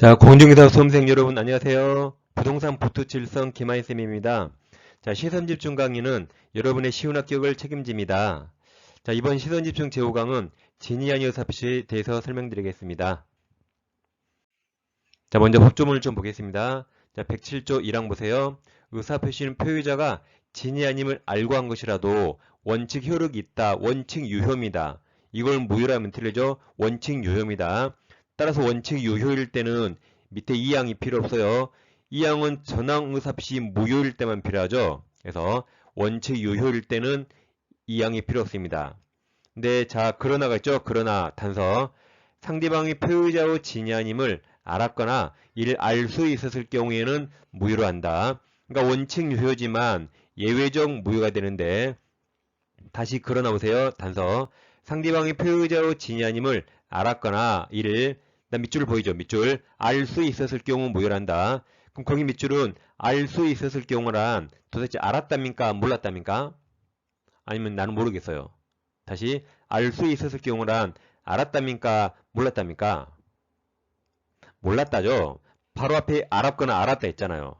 자, 공중기사 수험생 여러분 안녕하세요. 부동산 보투칠성 김하인쌤입니다. 자, 시선집중 강의는 여러분의 쉬운 합격을 책임집니다. 자, 이번 시선집중 제5강은 진이아니 의사표시에 대해서 설명드리겠습니다. 자, 먼저 법조문을 좀 보겠습니다. 자, 107조 1항 보세요. 의사표시는 표의자가 진이 아님을 알고 한 것이라도 원칙 효력이 있다. 원칙 유효입니다. 이걸 무효라면 틀리죠? 원칙 유효입니다. 따라서 원칙 유효일 때는 밑에 2항이 필요 없어요. 2항은 전항 의사표시 무효일 때만 필요하죠. 그래서 원칙 유효일 때는 2항이 필요 없습니다. 근데 자, 그러나가 있죠? 그러나 단서. 상대방이 표의자의 진이 아님을 알았거나 이를 알 수 있었을 경우에는 무효로 한다. 그러니까 원칙 유효지만 예외적 무효가 되는데 다시 그러나 보세요. 단서. 상대방이 표의자의 진이 아님을 알았거나 이를 밑줄 보이죠? 밑줄. 알 수 있었을 경우 무효란다. 그럼 거기 밑줄은 알 수 있었을 경우란 도대체 알았답니까? 몰랐답니까? 아니면 나는 모르겠어요. 다시 알 수 있었을 경우란 알았답니까? 몰랐답니까? 몰랐다죠. 바로 앞에 알았거나 알았다 했잖아요.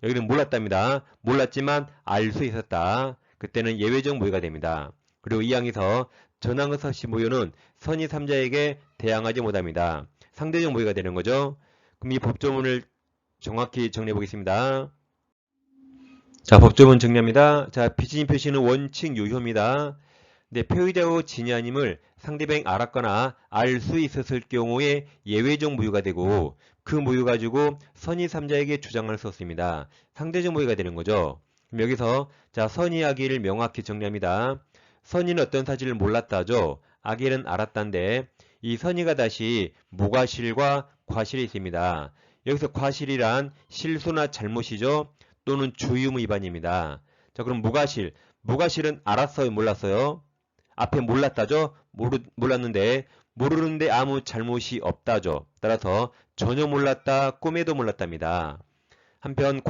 여기는 몰랐답니다. 몰랐지만 알 수 있었다. 그때는 예외적 무효가 됩니다. 그리고 이 항에서 전항의사시 무효는 선의 3자에게 대항하지 못합니다. 상대적 무효가 되는 거죠. 그럼 이 법조문을 정확히 정리해 보겠습니다. 자, 법조문 정리합니다. 자, 비진인 표시는 원칙 유효입니다. 네, 표의자의 진이 아님을 상대방이 알았거나 알 수 있었을 경우에 예외적 무효가 되고 그 무효 가지고 선의 3자에게 주장할 수 없습니다. 상대적 무효가 되는 거죠. 그럼 여기서 자, 선의 악의를 명확히 정리합니다. 선의는 어떤 사실을 몰랐다죠. 악의는 알았다인데 이 선의가 다시 무과실과 과실이 있습니다. 여기서 과실이란 실수나 잘못이죠. 또는 주의의무 위반입니다. 자, 그럼 무과실. 무과실은 알았어요, 몰랐어요? 앞에 몰랐다죠? 몰랐는데 모르는데 아무 잘못이 없다죠. 따라서 전혀 몰랐다, 꿈에도 몰랐답니다. 한편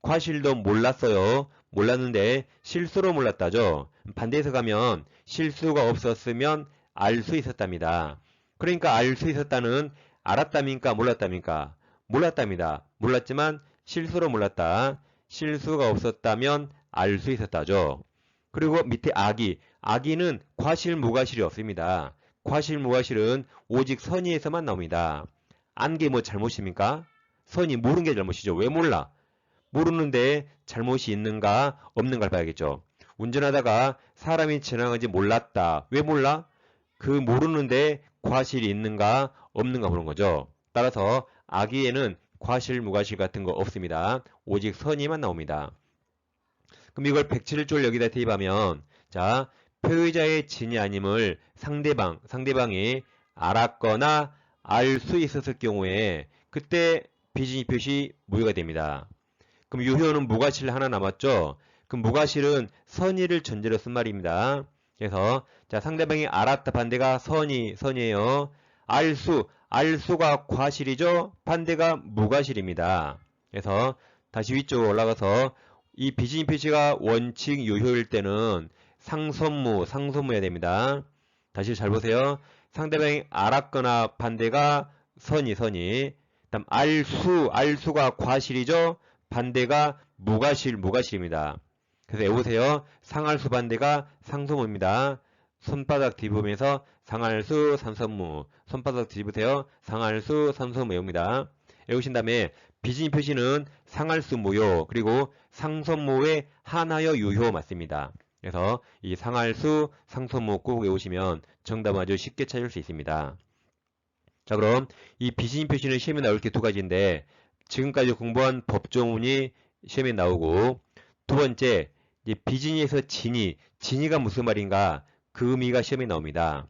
과실도 몰랐어요. 몰랐는데 실수로 몰랐다죠. 반대해서 가면 실수가 없었으면 알 수 있었답니다. 그러니까 알 수 있었다는 알았답니까? 몰랐답니까? 몰랐답니다. 몰랐지만 실수로 몰랐다. 실수가 없었다면 알 수 있었다죠. 그리고 밑에 악의는 과실, 무과실이 없습니다. 과실, 무과실은 오직 선의에서만 나옵니다. 안 게 뭐 잘못입니까? 선의 모르는 게 잘못이죠. 왜 몰라? 모르는데 잘못이 있는가 없는가를 봐야겠죠. 운전하다가 사람이 지나가는지 몰랐다. 왜 몰라? 그 모르는데 과실이 있는가 없는가 보는 거죠. 따라서 악의에는 과실, 무과실 같은 거 없습니다. 오직 선의만 나옵니다. 그럼 이걸 107조를 여기다 대입하면 자, 표의자의 진이 아님을 상대방이 알았거나 알 수 있었을 경우에 그때 비진이 표시 무효가 됩니다. 그럼 유효는 무과실 하나 남았죠? 그럼 무과실은 선의를 전제로 쓴 말입니다. 그래서 자, 상대방이 알았다 반대가 선의예요. 알수가 과실이죠? 반대가 무과실입니다. 그래서 다시 위쪽으로 올라가서 이 비진이 표시가 원칙 유효일 때는 상선무해야 됩니다. 다시 잘 보세요. 상대방이 알았거나 반대가 선의. 그다음 알수가 과실이죠. 반대가 무과실입니다. 그래서 외우세요. 상알수 반대가 상선무입니다. 손바닥 뒤부분에서 상알수, 상선무. 손바닥 뒤집으세요. 상알수, 상선무 외웁니다. 외우신 다음에 비진이 표시는 상할수 무효 그리고 상선무의 하나여 유효 맞습니다. 그래서 이 상할수, 상선무 꼭 외우시면 정답 아주 쉽게 찾을 수 있습니다. 자, 그럼 이 비진이 표시는 시험에 나올 게 두 가지인데 지금까지 공부한 법조문이 시험에 나오고 두 번째 비진이에서 진이가 무슨 말인가 그 의미가 시험에 나옵니다.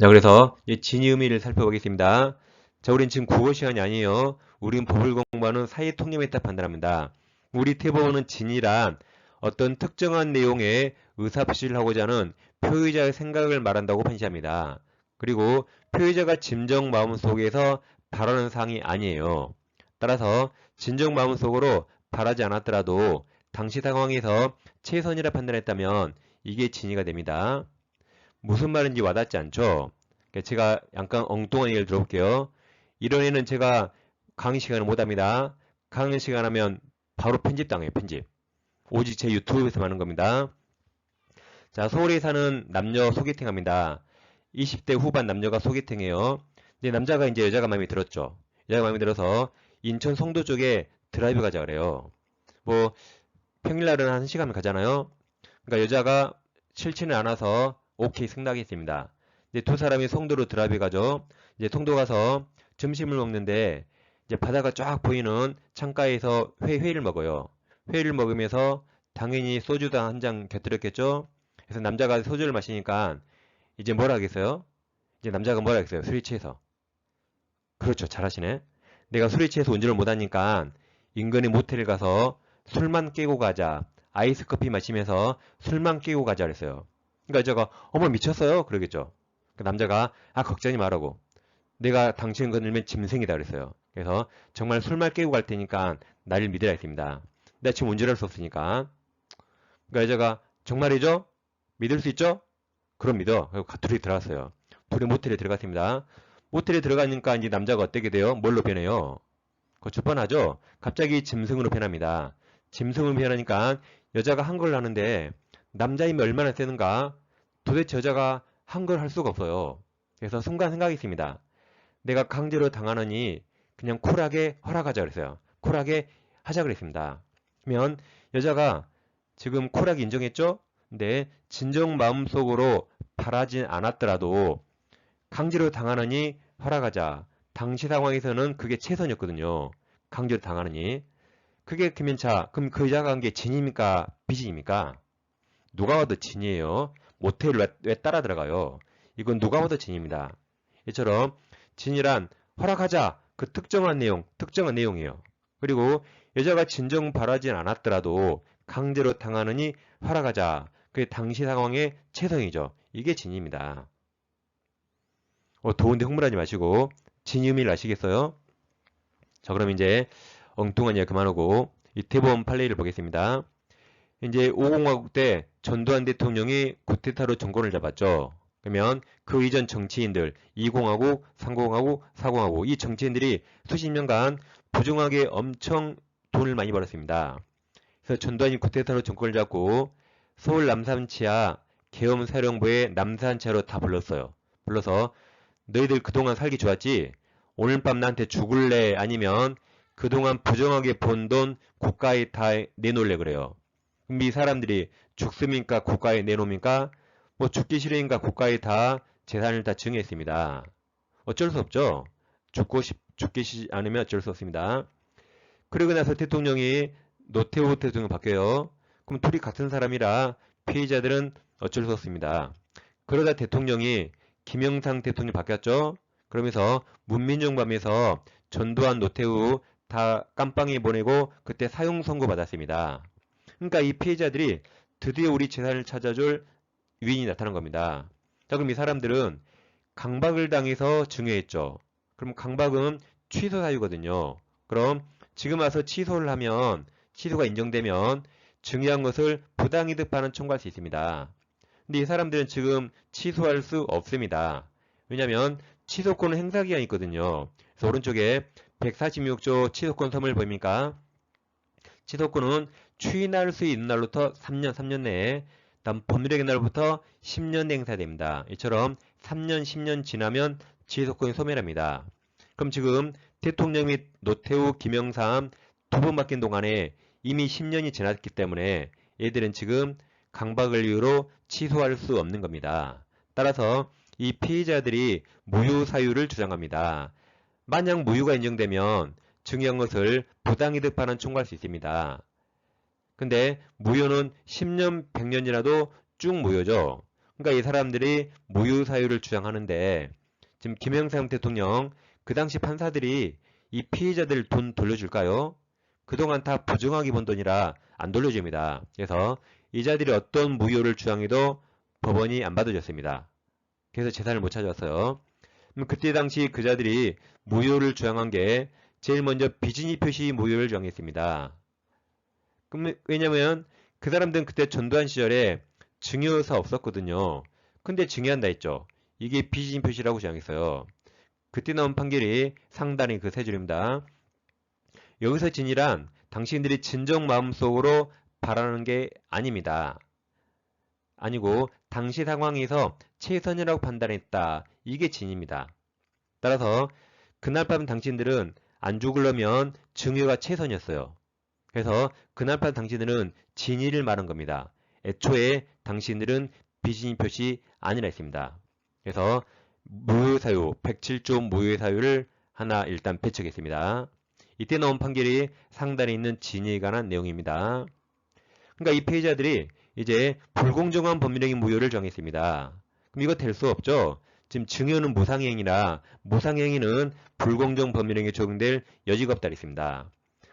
자, 그래서 진이 의미를 살펴보겠습니다. 자, 우린 지금 국어 시간이 아니에요. 우린 법을 공부하는 사회통념에 따라 판단합니다. 우리 태법원은 진이란 어떤 특정한 내용의 의사표시를 하고자 하는 표의자의 생각을 말한다고 판시합니다. 그리고 표의자가 진정 마음속에서 발언하는 사항이 아니에요. 따라서 진정 마음속으로 발하지 않았더라도 당시 상황에서 최선이라 판단했다면 이게 진이가 됩니다. 무슨 말인지 와닿지 않죠? 제가 약간 엉뚱한 얘기를 들어볼게요. 이런 애는 제가 강의 시간을 못합니다. 강의 시간 하면 바로 편집당해요. 편집. 오직 제 유튜브에서 하는 겁니다. 자, 서울에 사는 남녀 소개팅합니다. 20대 후반 남녀가 소개팅해요. 이제 남자가 이제 여자가 마음에 들었죠. 여자가 마음에 들어서 인천 송도 쪽에 드라이브 가자 그래요. 뭐 평일날은 한 1시간 가잖아요. 그러니까 여자가 싫지는 않아서 오케이 승낙했습니다. 이제 두 사람이 송도로 드라이브 가죠. 이제 송도 가서 점심을 먹는데 이제 바다가 쫙 보이는 창가에서 회를 먹어요. 회를 먹으면서 당연히 소주도 한 잔 곁들였겠죠. 그래서 남자가 소주를 마시니까 이제 뭐라 하겠어요? 이제 남자가 뭐라 하겠어요? 술이 취해서. 그렇죠. 잘하시네. 내가 술이 취해서 운전을 못하니까 인근의 모텔을 가서 술만 깨고 가자. 아이스 커피 마시면서 술만 깨고 가자 그랬어요. 그러니까 여자가 어머 미쳤어요? 그러겠죠. 그 남자가 아 걱정이 말라고. 내가 당신 건들면 짐승이다 그랬어요. 그래서 정말 술만 깨고 갈 테니까 나를 믿으라 했습니다. 내가 지금 운전할 수 없으니까. 그러니까 여자가 정말이죠? 믿을 수 있죠? 그럼 믿어. 그리고 둘이 들어갔어요. 둘이 모텔에 들어갔습니다. 모텔에 들어가니까 이제 남자가 어떻게 돼요? 뭘로 변해요? 그거 뻔하죠? 갑자기 짐승으로 변합니다. 짐승으로 변하니까 여자가 한 걸 하는데 남자 힘이 얼마나 세는가? 도대체 여자가 한 걸 할 수가 없어요. 그래서 순간 생각했습니다. 내가 강제로 당하느니 그냥 쿨하게 허락하자 그랬어요. 쿨하게 하자 그랬습니다. 그러면 여자가 지금 쿨하게 인정했죠? 근데 진정 마음속으로 바라진 않았더라도 강제로 당하느니 허락하자. 당시 상황에서는 그게 최선이었거든요. 강제로 당하느니. 그게 그러면 자, 그럼 그 여자가 한 게 진입니까? 비진입니까? 누가 봐도 진이에요. 모텔을 왜 따라 들어가요? 이건 누가 봐도 진입니다. 이처럼 진이란 허락하자. 그 특정한 내용이에요. 그리고 여자가 진정 바라진 않았더라도 강제로 당하느니 허락하자. 그게 당시 상황의 최선이죠. 이게 진입니다. 더운데 흥분하지 마시고 진의의미를 아시겠어요? 자, 그럼 이제 엉뚱한 이야기 그만하고 이태원 판례를 보겠습니다. 이제 5공화국 때 전두환 대통령이 쿠데타로 정권을 잡았죠. 그러면 그 이전 정치인들 2공화국, 3공화국, 4공화국 이 정치인들이 수십 년간 부정하게 엄청 돈을 많이 벌었습니다. 그래서 전두환이 쿠데타로 정권을 잡고 서울 남산치하 계엄사령부의 남산치하로 다 불렀어요. 불러서 너희들 그동안 살기 좋았지? 오늘 밤 나한테 죽을래? 아니면 그동안 부정하게 번 돈 국가에 다 내놓을래? 그래요. 그럼 이 사람들이 죽습니까? 국가에 내놓습니까? 뭐 죽기 싫으니까 국가에 다 재산을 다 증여했습니다. 어쩔 수 없죠. 죽기 않으면 어쩔 수 없습니다. 그리고 나서 대통령이 노태우 대통령 바뀌어요. 그럼 둘이 같은 사람이라 피해자들은 어쩔 수 없습니다. 그러다 대통령이 김영삼 대통령이 바뀌었죠. 그러면서 문민정부하면서 전두환, 노태우 다 깜빵에 보내고 그때 사형 선고 받았습니다. 그러니까 이 피해자들이 드디어 우리 재산을 찾아줄 위인이 나타난 겁니다. 자, 그럼 이 사람들은 강박을 당해서 증여했죠. 그럼 강박은 취소 사유거든요. 그럼 지금 와서 취소를 하면 취소가 인정되면 증여한 것을 부당이득 반환 청구할 수 있습니다. 근데 이 사람들은 지금 취소할 수 없습니다. 왜냐하면 취소권은 행사기한이 있거든요. 그래서 오른쪽에 146조 취소권 선물 보입니까? 취소권은 추인할 수 있는 날부터 3년 내에 다음 법률의 날부터 10년 내에 행사됩니다. 이처럼 3년, 10년 지나면 취소권이 소멸합니다. 그럼 지금 대통령 및 노태우, 김영삼 두 번 바뀐 동안에 이미 10년이 지났기 때문에 얘들은 지금 강박을 이유로 취소할 수 없는 겁니다. 따라서 이 피해자들이 무효 사유를 주장합니다. 만약 무효가 인정되면 증여한 것을 부당이득 반환 청구할 수 있습니다. 근데 무효는 10년, 100년이라도 쭉 무효죠. 그러니까 이 사람들이 무효 사유를 주장하는데 지금 김영삼 대통령 그 당시 판사들이 이 피해자들 돈 돌려줄까요? 그동안 다 부정하게 번 돈이라 안 돌려줍니다. 그래서 이 자들이 어떤 무효를 주장해도 법원이 안 받아줬습니다. 그래서 재산을 못 찾아왔어요. 그때 당시 그 자들이 무효를 주장한 게 제일 먼저 비진이 표시 무효를 주장했습니다. 왜냐면 그 사람들은 그때 전두환 시절에 증여사 없었거든요. 근데 증여한다 했죠. 이게 비진이 표시라고 주장했어요. 그때 나온 판결이 상단의 그 세 줄입니다. 여기서 진이란 당신들이 진정 마음속으로 바라는 게 아닙니다. 아니고 당시 상황에서 최선이라고 판단했다. 이게 진입니다. 따라서 그날 밤 당신들은 안 죽으려면 증여가 최선이었어요. 그래서 그날 밤 당신들은 진의를 말한 겁니다. 애초에 당신들은 비진의 표시 아니라 했습니다. 그래서 무효 사유, 107조 무효 사유를 하나 일단 배척했습니다. 이때 나온 판결이 상단에 있는 진의에 관한 내용입니다. 그러니까 이 피해자들이 이제 불공정한 법률행위 무효를 정했습니다. 그럼 이거 될 수 없죠? 지금 증여는 무상행위라 무상행위는 불공정 법률행위에 적용될 여지가 없다 했습니다.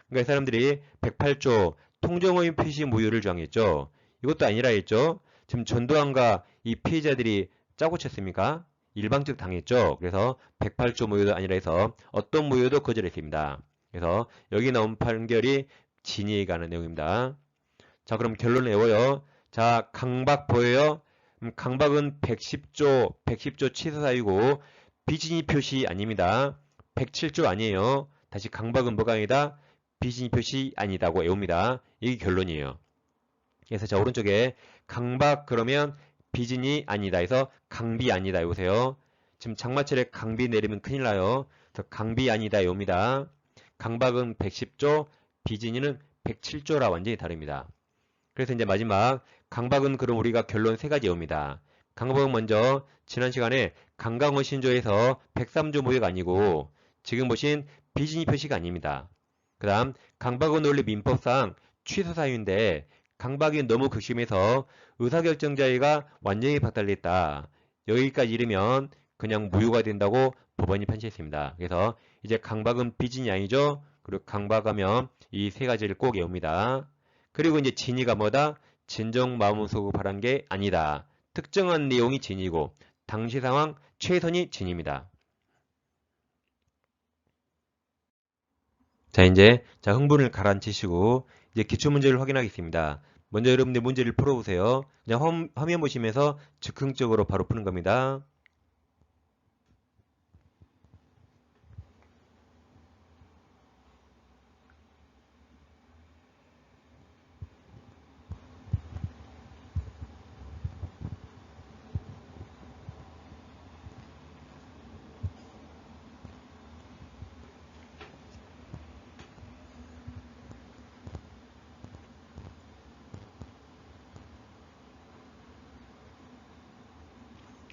그러니까 이 사람들이 108조 통정허위 표시 무효를 정했죠. 이것도 아니라 했죠. 지금 전두환과 이 피해자들이 짜고 쳤습니까? 일방적 당했죠. 그래서 108조 무효도 아니라 해서 어떤 무효도 거절했습니다. 그래서 여기 나온 판결이 진위에 관한 내용입니다. 자, 그럼 결론 외워요. 자, 강박 보여요? 강박은 110조 취소사유고 비진의 표시 아닙니다. 107조 아니에요. 다시 강박은 뭐가 아니다? 비진의 표시 아니다고 외웁니다. 이게 결론이에요. 그래서 자, 오른쪽에 강박 그러면 비진이 아니다 해서 강비 아니다 해보세요. 지금 장마철에 강비 내리면 큰일 나요. 그래서 강비 아니다 외웁니다. 강박은 110조, 비진이는 107조라 완전히 다릅니다. 그래서 이제 마지막 강박은 그럼 우리가 결론 세 가지 외웁니다. 강박은 먼저 지난 시간에 강강호 신조에서 103조 무효가 아니고 지금 보신 비진의 표시가 아닙니다. 그 다음 강박은 원래 민법상 취소 사유인데 강박이 너무 극심해서 의사결정자의가 완전히 박탈됐다. 여기까지 이르면 그냥 무효가 된다고 법원이 판시했습니다. 그래서 이제 강박은 비진이 아니죠. 그리고 강박하면 이 세 가지를 꼭 외웁니다. 그리고 이제 진위가 뭐다? 진정 마음속으로 바란 게 아니다. 특정한 내용이 진이고 당시 상황 최선이 진입니다. 자, 이제 흥분을 가라앉히시고 이제 기출문제를 확인하겠습니다. 먼저 여러분들 문제를 풀어보세요. 그냥 화면 보시면서 즉흥적으로 바로 푸는 겁니다.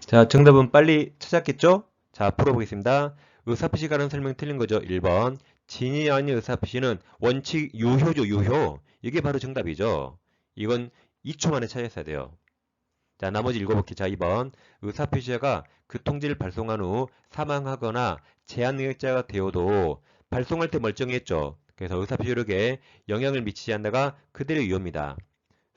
자, 정답은 빨리 찾았겠죠? 자, 풀어보겠습니다. 의사표시 가는 설명 틀린 거죠. 1번. 진이 아닌 의사표시는 원칙 유효죠, 유효. 이게 바로 정답이죠. 이건 2초 만에 찾았어야 돼요. 자, 나머지 읽어볼게요. 자, 2번. 의사표시자가 그 통지를 발송한 후 사망하거나 제한 능력자가 되어도 발송할 때 멀쩡했죠. 그래서 의사표시력에 영향을 미치지 않다가 그대로 유효입니다.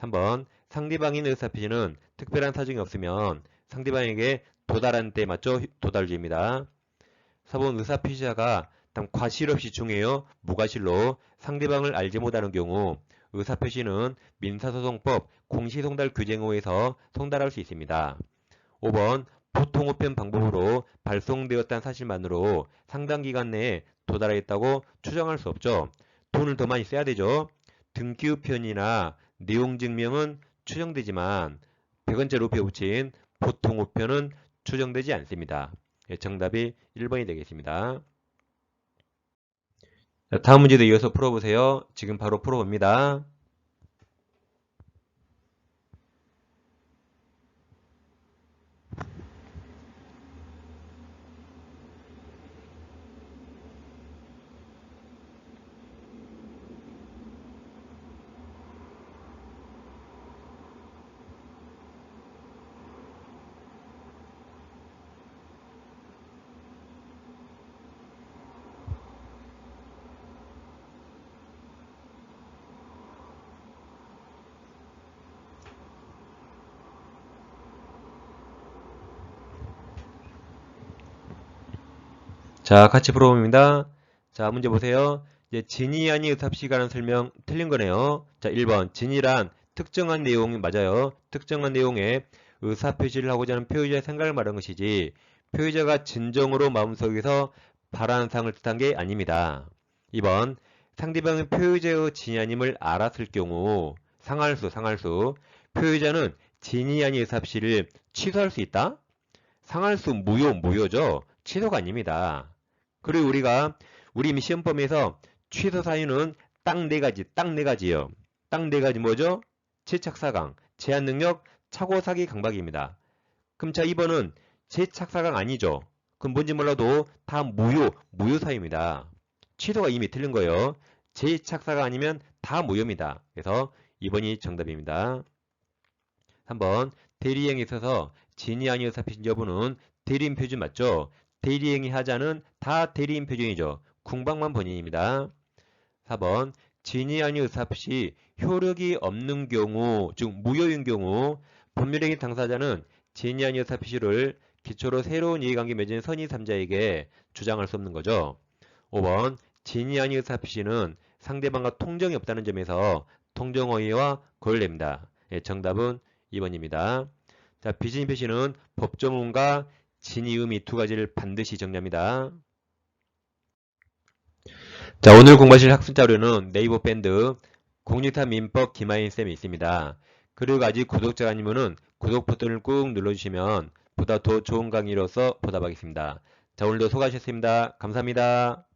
3번. 상대방인 의사표시는 특별한 사정이 없으면 상대방에게 도달한 때 맞죠? 도달주의입니다. 4번 의사표시자가 과실 없이 중요해요. 무과실로 상대방을 알지 못하는 경우 의사표시는 민사소송법 공시송달 규정호에서 송달할 수 있습니다. 5번 보통우편 방법으로 발송되었다는 사실만으로 상당 기간 내에 도달했다고 추정할 수 없죠. 돈을 더 많이 써야 되죠. 등기우편이나 내용증명은 추정되지만 100원짜리 우표 붙인 보통우편은 추정되지 않습니다. 정답이 1번이 되겠습니다. 자, 다음 문제도 이어서 풀어보세요. 지금 바로 풀어봅니다. 자, 같이 풀어봅니다. 자, 문제 보세요. 이제 진이 아닌 의사표시 관한 설명 틀린 거네요. 자, 1번. 진이란 특정한 내용이 맞아요. 특정한 내용에 의사표시를 하고자 하는 표의자의 생각을 말하는 것이지 표의자가 진정으로 마음속에서 바라는 사항을 뜻한 게 아닙니다. 2번 상대방은 표의자의 진이 아님을 알았을 경우 상할수 표의자는 진이 아닌 의사합시를 취소할 수 있다? 상할수 무효죠. 취소가 아닙니다. 그리고 우리 시험범위에서 취소 사유는 딱 네 가지요. 딱 네 가지 뭐죠? 재착사강, 제한능력, 착오사기 강박입니다. 그럼 자 2번은 재착사강 아니죠. 그럼 뭔지 몰라도 다 무효 사유입니다. 취소가 이미 틀린 거예요. 재착사가 아니면 다 무효입니다. 그래서 2번이 정답입니다. 3번 대리행에 있어서 진이 아닌 의사표시 여부는 대리인 표준 맞죠? 대리행위 하자는 다 대리인 표준이죠. 궁방만 본인입니다. 4번 진이 아닌 의사표시 효력이 없는 경우, 즉 무효인 경우 법률행위 당사자는 진이 아닌 의사표시를 기초로 새로운 이해관계 맺은 선의 3자에게 주장할 수 없는 거죠. 5번 진이 아닌 의사표시는 상대방과 통정이 없다는 점에서 통정허위와 고려됩니다. 예, 정답은 2번입니다. 자, 비진이 표시는 법정문과 진이 의미 두 가지를 반드시 정리합니다. 자, 오늘 공부하실 학습 자료는 네이버 밴드 063 민법 김하인 쌤이 있습니다. 그리고 아직 구독자가 아니면은 구독 버튼을 꾹 눌러주시면 보다 더 좋은 강의로서 보답하겠습니다. 자, 오늘도 수고하셨습니다. 감사합니다.